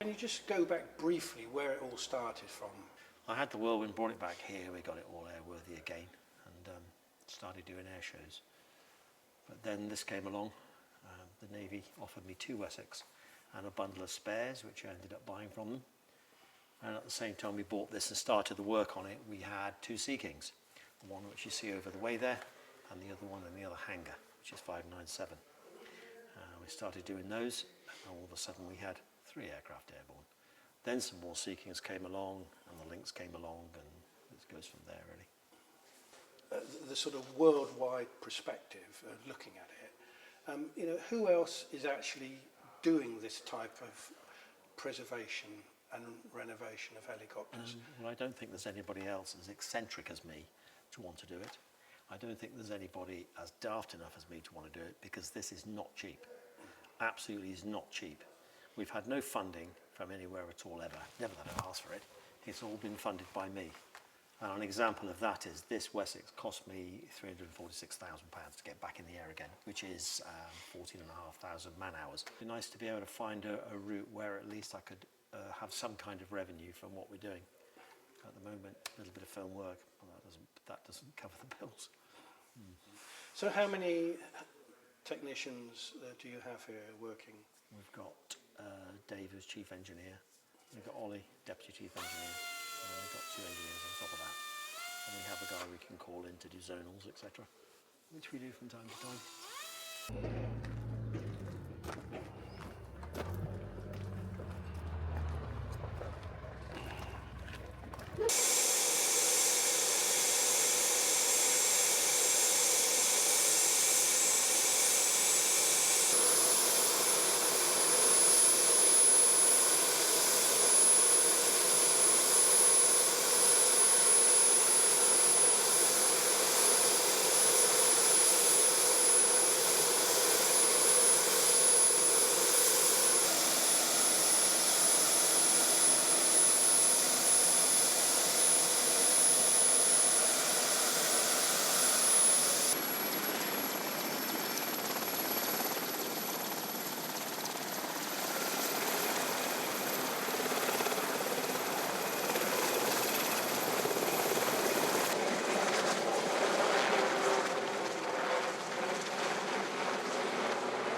can you just go back briefly where it all started from? I had the whirlwind, brought it back here, we got it all airworthy again, and started doing air shows. But then this came along, the Navy offered me 2 Wessex and a bundle of spares, which I ended up buying from them. And at the same time we bought this and started the work on it, we had 2 Sea Kings, the one which you see over the way there, and the other one in the other hangar, which is 597. We started doing those, and all of a sudden we had 3 aircraft airborne. Then some more Sea Kings came along, and the Lynx came along, and it goes from there, really. The sort of worldwide perspective, looking at it, who else is actually doing this type of preservation and renovation of helicopters? Well, I don't think there's anybody else as eccentric as me to want to do it. I don't think there's anybody as daft enough as me to want to do it, because this is not cheap. Absolutely is not cheap. We've had no funding from anywhere at all ever. Never that I've asked for it. It's all been funded by me. And an example of that is this Wessex cost me £346,000 to get back in the air again, which is 14,500 man-hours. It'd be nice to be able to find a route where at least I could have some kind of revenue from what we're doing. At the moment, a little bit of film work, well, that doesn't cover the bills. So how many technicians do you have here working? We've got Dave as chief engineer, we've got Ollie, deputy chief engineer, we've got 2 engineers on top of that. And we have a guy we can call in to do zonals, etc., which we do from time to time.